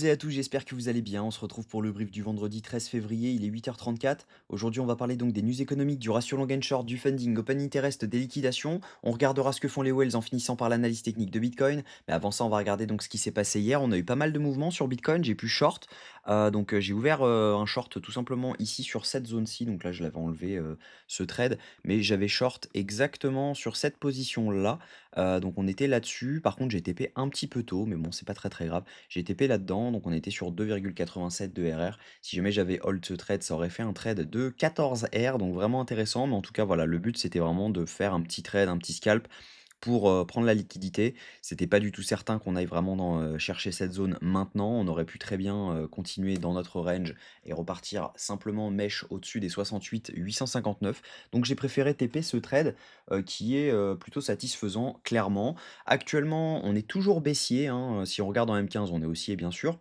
Et à tous, j'espère que vous allez bien. On se retrouve pour le brief du vendredi 13 février, il est 8h34. Aujourd'hui, on va parler donc des news économiques, du ratio long and short, du funding, open interest, des liquidations. On regardera ce que font les whales en finissant par l'analyse technique de Bitcoin. Mais avant ça, on va regarder donc ce qui s'est passé hier. On a eu pas mal de mouvements sur Bitcoin. J'ai pu short. J'ai ouvert un short tout simplement ici sur cette zone-ci. Donc là, je l'avais enlevé ce trade. Mais j'avais short exactement sur cette position-là. Donc on était là-dessus. Par contre, j'ai TP un petit peu tôt. Mais bon, c'est pas très très grave. J'ai TP là-dedans, donc on était sur 2,87 de RR. Si jamais j'avais hold ce trade, ça aurait fait un trade de 14 R, donc vraiment intéressant. Mais en tout cas, voilà, le but c'était vraiment de faire un petit trade, un petit scalp pour prendre la liquidité. C'était pas du tout certain qu'on aille vraiment chercher cette zone maintenant. On aurait pu très bien continuer dans notre range et repartir simplement mèche au-dessus des 68 859. Donc j'ai préféré TP ce trade qui est plutôt satisfaisant, clairement. Actuellement, on est toujours baissier, hein, si on regarde en M15, on est haussier bien sûr.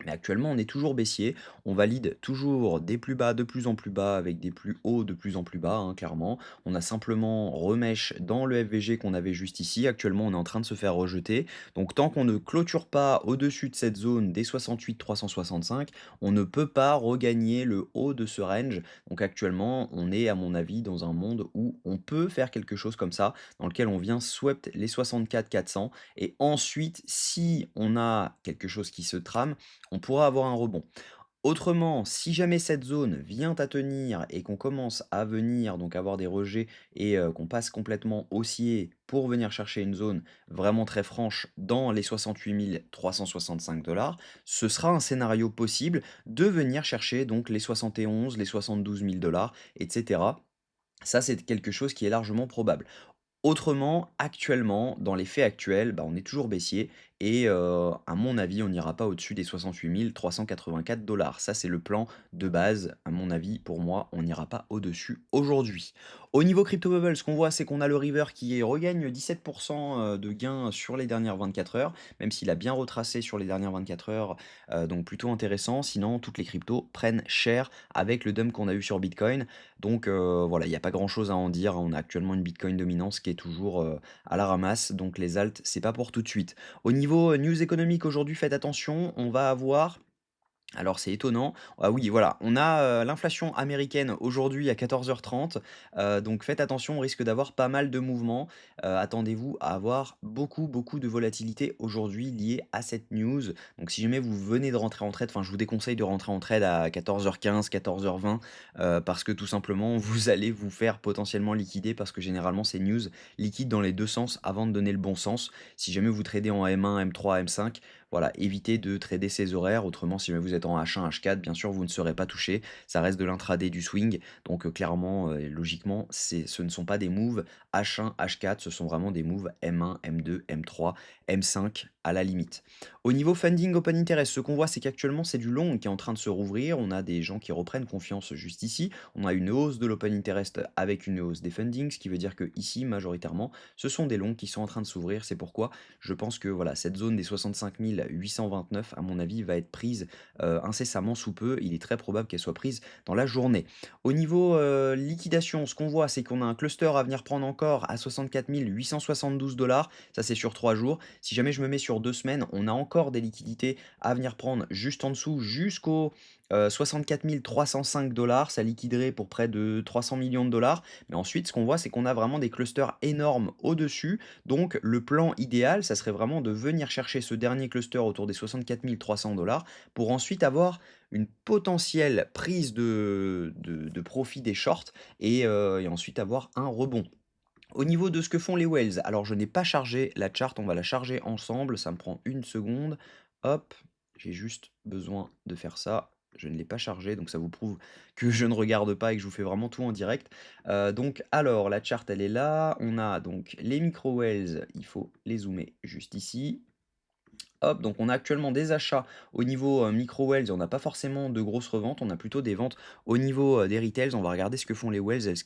Mais actuellement, on est toujours baissier. On valide toujours des plus bas de plus en plus bas avec des plus hauts de plus en plus bas, hein, clairement. On a simplement remèche dans le FVG qu'on avait juste ici. Actuellement, on est en train de se faire rejeter. Donc, tant qu'on ne clôture pas au-dessus de cette zone des 68 365, on ne peut pas regagner le haut de ce range. Donc, actuellement, on est, à mon avis, dans un monde où on peut faire quelque chose comme ça, dans lequel on vient swept les 64 400. Et ensuite, si on a quelque chose qui se trame, on pourra avoir un rebond. Autrement, si jamais cette zone vient à tenir et qu'on commence à venir donc avoir des rejets et qu'on passe complètement haussier pour venir chercher une zone vraiment très franche dans les 68 365 dollars, ce sera un scénario possible de venir chercher donc les 71, les 72 000 dollars, etc. Ça, c'est quelque chose qui est largement probable. Autrement, actuellement, dans les faits actuels, bah, on est toujours baissier et à mon avis, on n'ira pas au-dessus des 68 384 dollars. Ça, c'est le plan de base. À mon avis, pour moi, on n'ira pas au-dessus aujourd'hui. Au niveau Crypto Bubble, ce qu'on voit, c'est qu'on a le River qui regagne 17% de gains sur les dernières 24 heures, même s'il a bien retracé sur les dernières 24 heures, donc plutôt intéressant. Sinon, toutes les cryptos prennent cher avec le dump qu'on a eu sur Bitcoin. Donc voilà, il n'y a pas grand-chose à en dire, hein. On a actuellement une Bitcoin dominance qui est toujours à la ramasse, donc les alts, c'est pas pour tout de suite. Au niveau news économique aujourd'hui, faites attention, on va avoir alors c'est étonnant. Ah oui, voilà, on a, l'inflation américaine aujourd'hui à 14h30, donc faites attention, on risque d'avoir pas mal de mouvements. Attendez-vous à avoir beaucoup, beaucoup de volatilité aujourd'hui liée à cette news. Donc si jamais vous venez de rentrer en trade, enfin je vous déconseille de rentrer en trade à 14h15, 14h20, parce que tout simplement vous allez vous faire potentiellement liquider parce que généralement ces news liquident dans les 2 sens avant de donner le bon sens. Si jamais vous tradez en M1, M3, M5, voilà, évitez de trader ces horaires. Autrement, si jamais vous êtes en H1, H4, bien sûr, vous ne serez pas touché. Ça reste de l'intraday du swing. Donc, clairement, logiquement, ce ne sont pas des moves H1, H4. Ce sont vraiment des moves M1, M2, M3, M5 à la limite. Au niveau funding open interest, ce qu'on voit, c'est qu'actuellement, c'est du long qui est en train de se rouvrir. On a des gens qui reprennent confiance juste ici. On a une hausse de l'open interest avec une hausse des fundings, ce qui veut dire que ici, majoritairement, ce sont des longs qui sont en train de s'ouvrir. C'est pourquoi je pense que voilà, cette zone des 65 829, à mon avis, va être prise incessamment sous peu. Il est très probable qu'elle soit prise dans la journée. Au niveau liquidation, ce qu'on voit, c'est qu'on a un cluster à venir prendre encore à 64 872 dollars. Ça, c'est sur 3 jours. Si jamais je me mets sur 2 semaines, on a encore des liquidités à venir prendre juste en dessous jusqu'au 64 305 dollars. Ça liquiderait pour près de 300 millions de dollars. Mais ensuite, ce qu'on voit, c'est qu'on a vraiment des clusters énormes au-dessus. Donc le plan idéal, ça serait vraiment de venir chercher ce dernier cluster autour des 64 300 dollars pour ensuite avoir une potentielle prise de profit des shorts et ensuite avoir un rebond. Au niveau de ce que font les whales, alors je n'ai pas chargé la chart, on va la charger ensemble, ça me prend une seconde. Hop, j'ai juste besoin de faire ça. Je ne l'ai pas chargé, donc ça vous prouve que je ne regarde pas et que je vous fais vraiment tout en direct. Alors, la chart, elle est là. On a donc les micro whales, il faut les zoomer juste ici. Hop, donc on a actuellement des achats au niveau micro wells, on n'a pas forcément de grosses reventes, on a plutôt des ventes au niveau des retails. On va regarder ce que font les wells, est-ce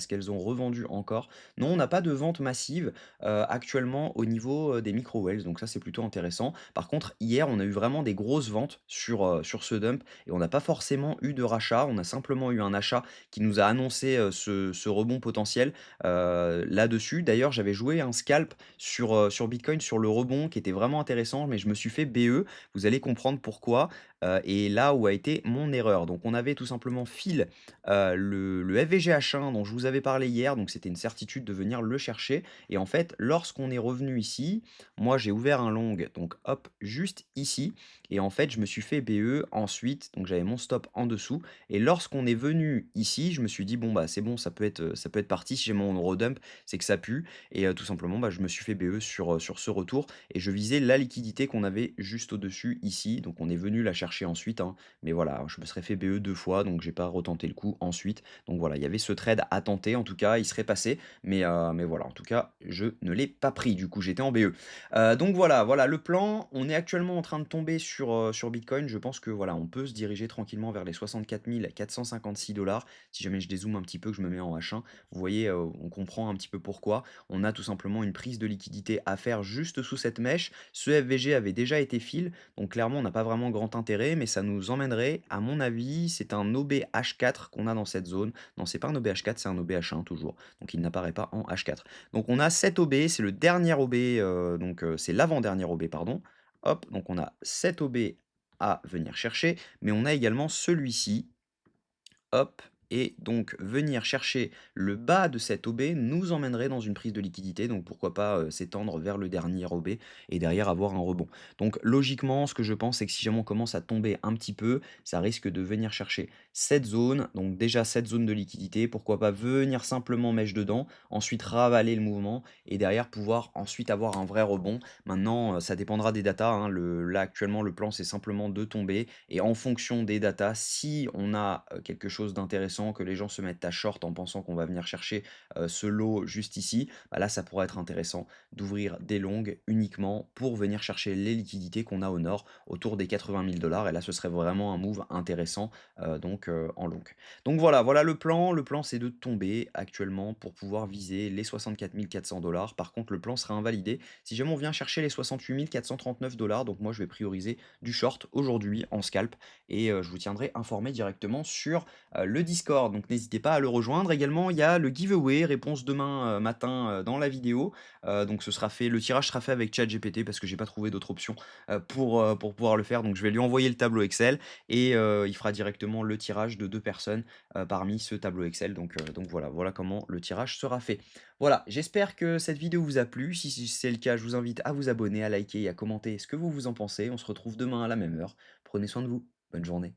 qu'elles ont revendu encore? Non, on n'a pas de vente massive actuellement au niveau des micro wells, donc ça c'est plutôt intéressant. Par contre, hier, on a eu vraiment des grosses ventes sur ce dump et on n'a pas forcément eu de rachat, on a simplement eu un achat qui nous a annoncé ce rebond potentiel là-dessus. D'ailleurs, j'avais joué un scalp sur Bitcoin, sur le rebond qui était vraiment intéressant intéressant, mais je me suis fait BE. Vous allez comprendre pourquoi, et là où a été mon erreur. Donc on avait tout simplement fil, le FVGH1 dont je vous avais parlé hier, donc c'était une certitude de venir le chercher et en fait, lorsqu'on est revenu ici, moi j'ai ouvert un long, donc hop, juste ici et en fait, je me suis fait BE ensuite, donc j'avais mon stop en dessous et lorsqu'on est venu ici, je me suis dit: «Bon, bah, c'est bon, ça peut être parti. Si j'ai mon eurodump, c'est que ça pue» et tout simplement, bah, je me suis fait BE sur ce retour et je visais la liquidité qu'on avait juste au-dessus ici, donc on est venu la chercher ensuite, hein, mais voilà, je me serais fait BE 2 fois, donc j'ai pas retenté le coup ensuite, donc voilà, il y avait ce trade à tenter en tout cas, il serait passé, mais voilà, en tout cas, je ne l'ai pas pris du coup, j'étais en BE. Donc voilà le plan. On est actuellement en train de tomber sur Bitcoin. Je pense que voilà, on peut se diriger tranquillement vers les 64 456 $. Si jamais je dézoome un petit peu, que je me mets en H1, vous voyez, on comprend un petit peu pourquoi. On a tout simplement une prise de liquidité à faire juste sous cette mèche. Ce FVG avait déjà été fill, donc clairement, on n'a pas vraiment grand intérêt, mais ça nous emmènerait, à mon avis, c'est un OBH4 qu'on a dans cette zone. Non, c'est pas un OBH4, c'est un OBH1 toujours, donc il n'apparaît pas en H4. Donc on a 7 OB, c'est le dernier OB, c'est l'avant-dernier OB, pardon. Hop, donc on a 7 OB à venir chercher, mais on a également celui-ci. Hop, et donc venir chercher le bas de cet OB nous emmènerait dans une prise de liquidité, donc pourquoi pas, s'étendre vers le dernier OB et derrière avoir un rebond. Donc logiquement, ce que je pense, c'est que si jamais on commence à tomber un petit peu, ça risque de venir chercher cette zone, donc déjà cette zone de liquidité, pourquoi pas venir simplement mèche dedans, ensuite ravaler le mouvement et derrière pouvoir ensuite avoir un vrai rebond. Maintenant, ça dépendra des datas, hein, là actuellement le plan c'est simplement de tomber et en fonction des datas, si on a, quelque chose d'intéressant, que les gens se mettent à short en pensant qu'on va venir chercher, ce lot juste ici, bah, là, ça pourrait être intéressant d'ouvrir des longues uniquement pour venir chercher les liquidités qu'on a au nord, autour des 80 000 $ et là, ce serait vraiment un move intéressant, en long. Donc voilà le plan. Le plan, c'est de tomber actuellement pour pouvoir viser les 64 400 $. Par contre, le plan sera invalidé si jamais on vient chercher les 68 439 $. Donc moi, je vais prioriser du short aujourd'hui en scalp et je vous tiendrai informé directement sur, le Discord. Donc n'hésitez pas à le rejoindre. Également, il y a le giveaway, réponse demain, matin, dans la vidéo. Donc le tirage sera fait avec ChatGPT parce que j'ai pas trouvé d'autre option, pour pouvoir le faire. Donc je vais lui envoyer le tableau Excel et il fera directement le tirage de 2 personnes, parmi ce tableau Excel. Donc voilà comment le tirage sera fait. Voilà, j'espère que cette vidéo vous a plu. Si c'est le cas, je vous invite à vous abonner, à liker et à commenter ce que vous en pensez. On se retrouve demain à la même heure. Prenez soin de vous. Bonne journée.